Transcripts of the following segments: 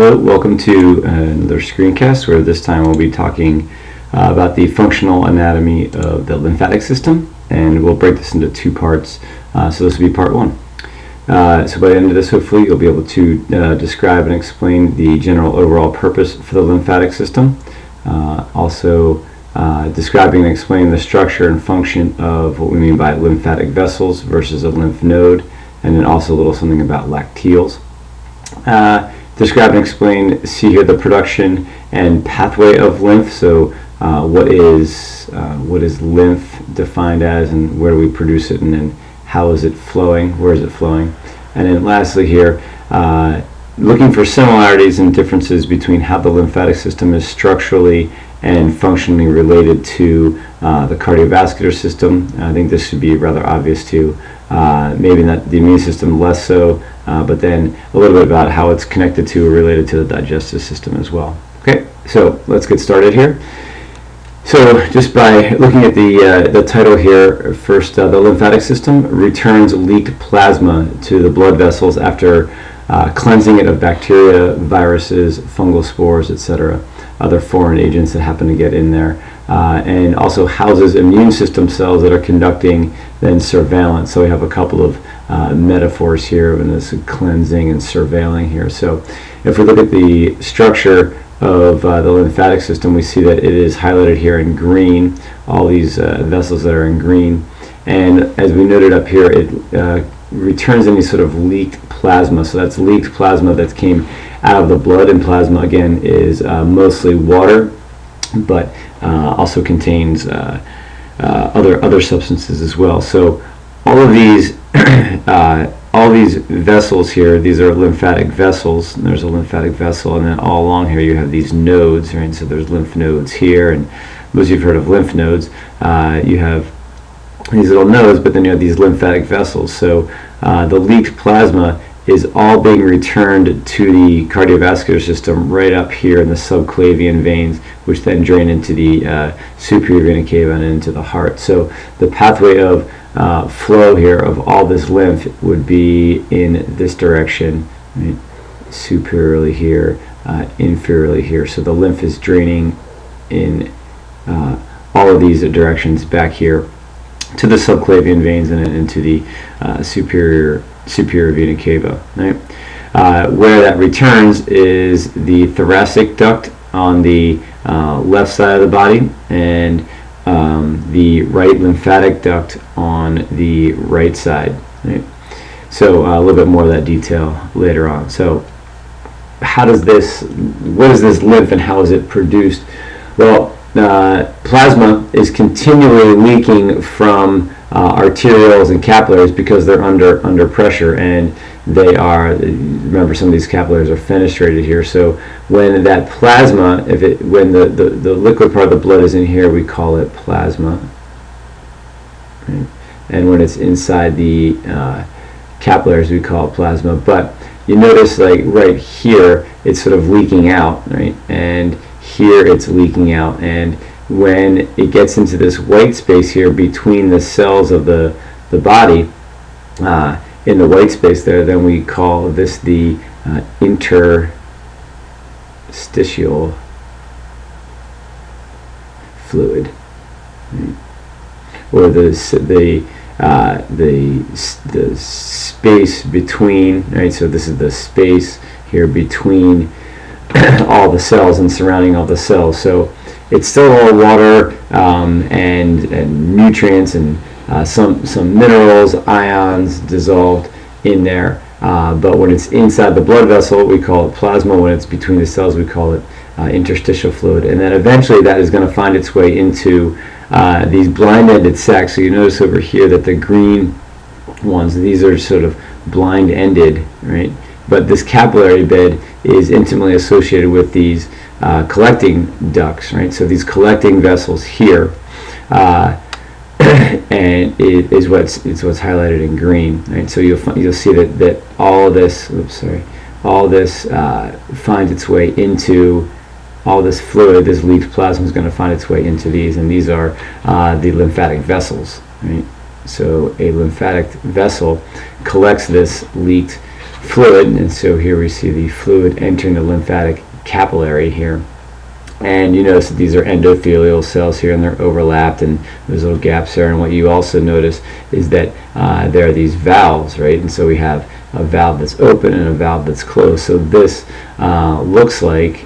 Hello, welcome to another screencast where this time we'll be talking about the functional anatomy of the lymphatic system, and we'll break this into two parts. So this will be part one. So by the end of this, hopefully you'll be able to describe and explain the general overall purpose for the lymphatic system. Also describing and explaining the structure and function of what we mean by lymphatic vessels versus a lymph node, and then also a little something about lacteals. Describe and explain, see here, the production and pathway of lymph. So what is lymph defined as, and where do we produce it, and then how is it flowing, where is it flowing? And then lastly here, looking for similarities and differences between how the lymphatic system is structurally and functionally related to the cardiovascular system. I think this should be rather obvious too. Maybe not the immune system, less so, but then a little bit about how it's connected to or related to the digestive system as well. Okay, so let's get started here. So just by looking at the title here, first, the lymphatic system returns leaked plasma to the blood vessels after cleansing it of bacteria, viruses, fungal spores, etc., other foreign agents that happen to get in there, and also houses immune system cells that are conducting then surveillance. So we have a couple of metaphors here in this cleansing and surveilling here. So if we look at the structure of the lymphatic system, we see that it is highlighted here in green, all these vessels that are in green. And as we noted up here, it returns any sort of leaked plasma. So that's leaked plasma that came out of the blood, and plasma again is mostly water, but also contains other substances as well. So all of these vessels here, these are lymphatic vessels, and there's a lymphatic vessel, and then all along here you have these nodes, right? So there's lymph nodes here, and most of you have heard of lymph nodes. You have these little nodes, but then you have these lymphatic vessels. So the leaked plasma is all being returned to the cardiovascular system right up here in the subclavian veins, which then drain into the superior vena cava and into the heart. So the pathway of flow here of all this lymph would be in this direction, right? Superiorly here, inferiorly here. So the lymph is draining in all of these directions back here to the subclavian veins and then into the superior vena cava, right? Where that returns is the thoracic duct on the left side of the body, and the right lymphatic duct on the right side, right? So a little bit more of that detail later on. So what is this lymph and how is it produced? Well, plasma is continually leaking from arterioles and capillaries because they're under pressure, and they are, remember, some of these capillaries are fenestrated here. So when that plasma, when the liquid part of the blood is in here, we call it plasma, right? And when it's inside the capillaries, we call it plasma. But you notice, like right here, it's sort of leaking out, right? And here it's leaking out, and when it gets into this white space here between the cells of the body, in the white space there, then we call this the interstitial fluid, right? Or the space between, right? So this is the space here between all the cells and surrounding all the cells. So it's still all water and nutrients and some minerals, ions dissolved in there. But when it's inside the blood vessel, we call it plasma. When it's between the cells, we call it interstitial fluid. And then eventually that is going to find its way into these blind-ended sacs. So you notice over here that the green ones, these are sort of blind-ended, right? But this capillary bed is intimately associated with these collecting ducts, right? So these collecting vessels here, and it is what's highlighted in green, right? So you'll see that all this, finds its way into all this fluid. This leaked plasma is going to find its way into these, and these are the lymphatic vessels, right? So a lymphatic vessel collects this leaked fluid, and so here we see the fluid entering the lymphatic capillary here. And you notice that these are endothelial cells here, and they're overlapped, and there's little gaps there. And what you also notice is that there are these valves, right? And so we have a valve that's open and a valve that's closed. So this looks like,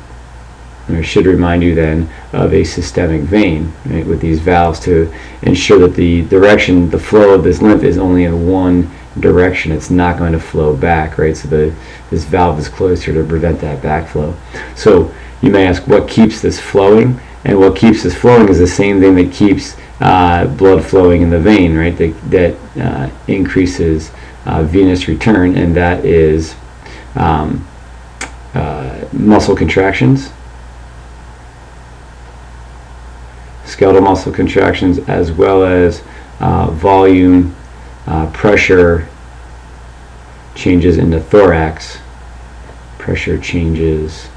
or should remind you then, of a systemic vein, right, with these valves to ensure that the direction, the flow of this lymph is only in one direction. It's not going to flow back, right? So this valve is closed here to prevent that backflow. So you may ask, what keeps this flowing? And what keeps this flowing is the same thing that keeps blood flowing in the vein, right? That increases venous return, and that is muscle contractions, skeletal muscle contractions, as well as volume, pressure changes in the thorax, pressure changes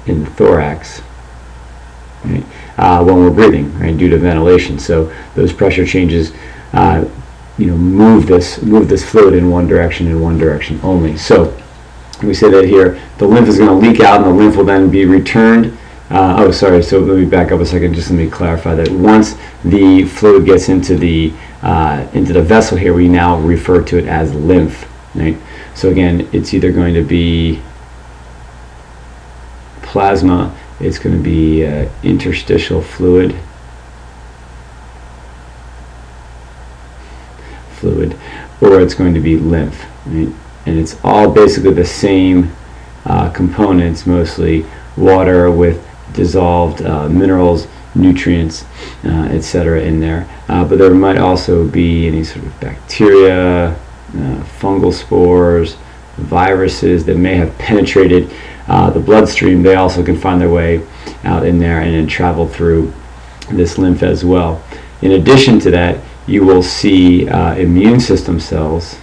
in the thorax, right? When we're breathing, right, due to ventilation. So those pressure changes, move this fluid in one direction only. So we say that here the lymph is going to leak out, and the lymph will then be returned. So let me back up a second. Just let me clarify that once the fluid gets into the vessel here, we now refer to it as lymph, right? So again, it's either going to be plasma, it's going to be interstitial fluid, or it's going to be lymph, right? And it's all basically the same components, mostly water with dissolved minerals, nutrients, etc. in there. But there might also be any sort of bacteria, fungal spores, viruses that may have penetrated the bloodstream. They also can find their way out in there and then travel through this lymph as well. In addition to that, you will see immune system cells,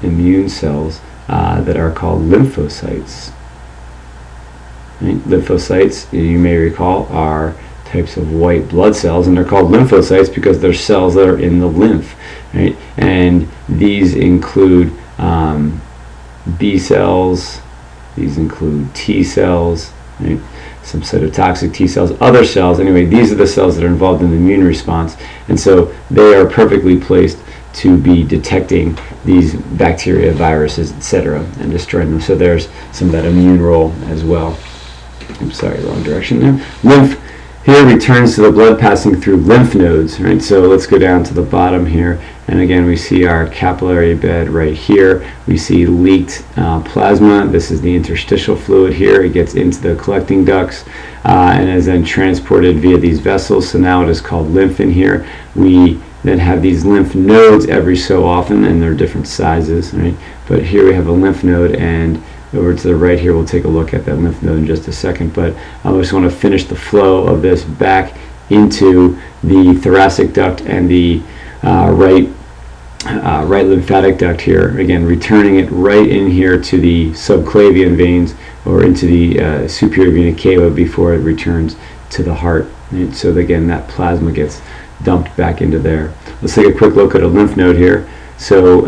that are called lymphocytes. Right? Lymphocytes, you may recall, are types of white blood cells, and they're called lymphocytes because they're cells that are in the lymph, right? And these include B cells, these include T cells, right? Some cytotoxic T cells, other cells. Anyway, these are the cells that are involved in the immune response, and so they are perfectly placed to be detecting these bacteria, viruses, etc., and destroying them. So there's some of that immune role as well. I'm sorry, wrong direction there. Lymph here returns to the blood passing through lymph nodes, right? So let's go down to the bottom here, and again we see our capillary bed right here. We see leaked plasma. This is the interstitial fluid here. It gets into the collecting ducts and is then transported via these vessels. So now it is called lymph in here. We then have these lymph nodes every so often, and they're different sizes, right? But here we have a lymph node, and over to the right here we'll take a look at that lymph node in just a second. But I just want to finish the flow of this back into the thoracic duct and the right lymphatic duct here, again returning it right in here to the subclavian veins, or into the superior vena cava, before it returns to the heart. And so again, that plasma gets dumped back into there. Let's take a quick look at a lymph node here. So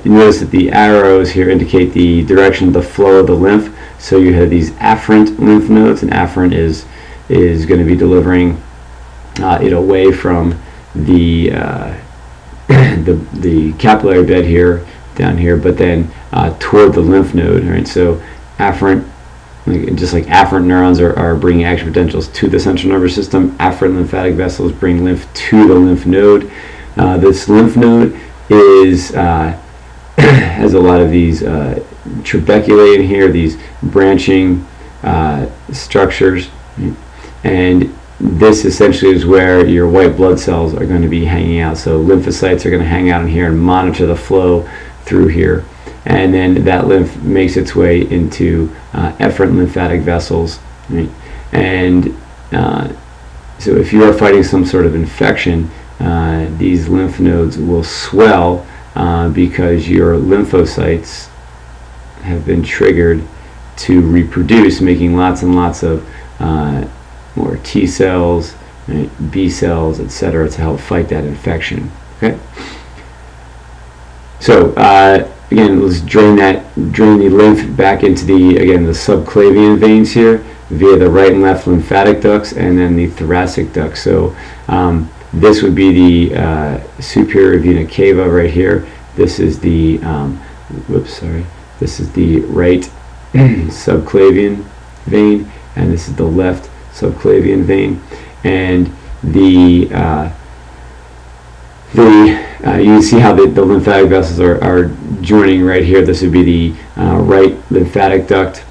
you notice that the arrows here indicate the direction of the flow of the lymph. So you have these afferent lymph nodes, and afferent is going to be delivering it away from the the capillary bed here, down here, but then toward the lymph node. Right? So afferent, just like afferent neurons are bringing action potentials to the central nervous system, afferent lymphatic vessels bring lymph to the lymph node. This lymph node is has a lot of these trabeculae in here, these branching structures, right? And this essentially is where your white blood cells are going to be hanging out. So lymphocytes are going to hang out in here and monitor the flow through here, and then that lymph makes its way into efferent lymphatic vessels, right? And so if you are fighting some sort of infection, these lymph nodes will swell because your lymphocytes have been triggered to reproduce, making lots and lots of more T cells, right, B cells, etc., to help fight that infection. Okay. So again, let's drain the lymph back into the subclavian veins here via the right and left lymphatic ducts, and then the thoracic duct. So this would be the superior vena cava right here. This is the this is the right subclavian vein, and this is the left subclavian vein, and you can see how the lymphatic vessels are joining right here. This would be the right lymphatic duct,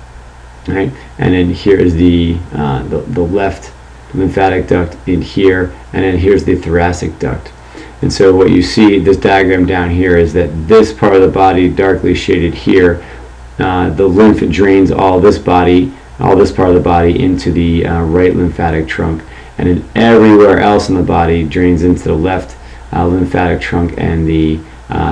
right? And then here is the left lymphatic duct in here, and then here's the thoracic duct. And so what you see, this diagram down here, is that this part of the body, darkly shaded here, the lymph drains all this part of the body into the right lymphatic trunk, and then everywhere else in the body drains into the left lymphatic trunk and the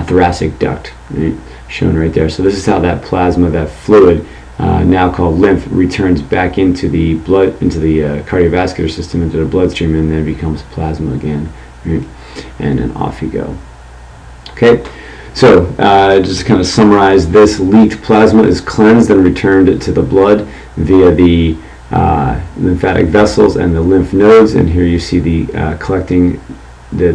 thoracic duct, right? Shown right there. So this is how that plasma, that fluid, now called lymph, returns back into the blood, into the cardiovascular system, into the bloodstream, and then becomes plasma again, right? And then off you go. Okay, so just to kind of summarize, this leaked plasma is cleansed and returned to the blood via the lymphatic vessels and the lymph nodes, and here you see the collecting the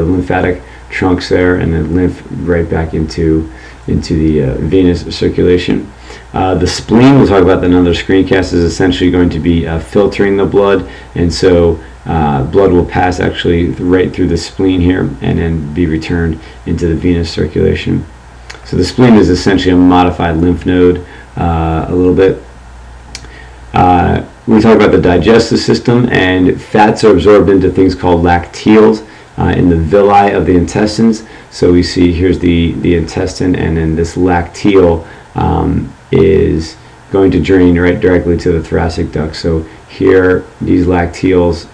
lymphatic trunks there, and then lymph right back into the venous circulation. The spleen, we'll talk about that in another screencast, is essentially going to be filtering the blood, and so blood will pass actually right through the spleen here and then be returned into the venous circulation. So the spleen is essentially a modified lymph node a little bit. We talk about the digestive system, and fats are absorbed into things called lacteals in the villi of the intestines. So we see here's the intestine, and then this lacteal is going to drain right directly to the thoracic duct. So here these lacteals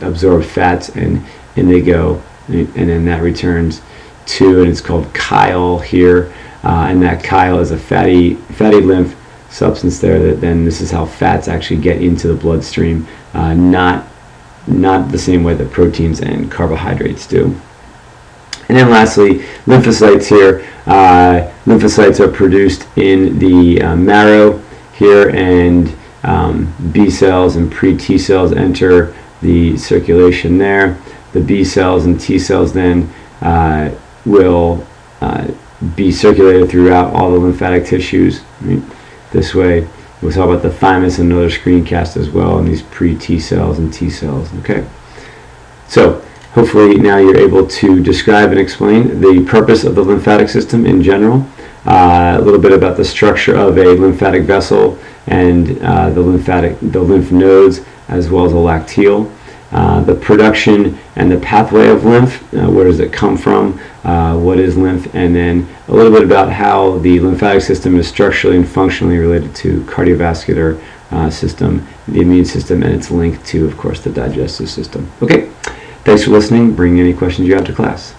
absorb fats, and in they go, and then that returns to, and it's called chyle here, and that chyle is a fatty lymph substance there. That then this is how fats actually get into the bloodstream, not the same way that proteins and carbohydrates do. And then lastly, lymphocytes here. Lymphocytes are produced in the marrow here, and B cells and pre-T cells enter the circulation there. The B cells and T cells then will be circulated throughout all the lymphatic tissues, right? This way. We'll talk about the thymus in another screencast as well, and these pre-T cells and T cells. Okay, so hopefully now you're able to describe and explain the purpose of the lymphatic system in general, a little bit about the structure of a lymphatic vessel and the lymph nodes, as well as a lacteal, the production and the pathway of lymph, where does it come from, what is lymph, and then a little bit about how the lymphatic system is structurally and functionally related to cardiovascular system, the immune system, and its link to, of course, the digestive system. Okay, thanks for listening. Bring any questions you have to class.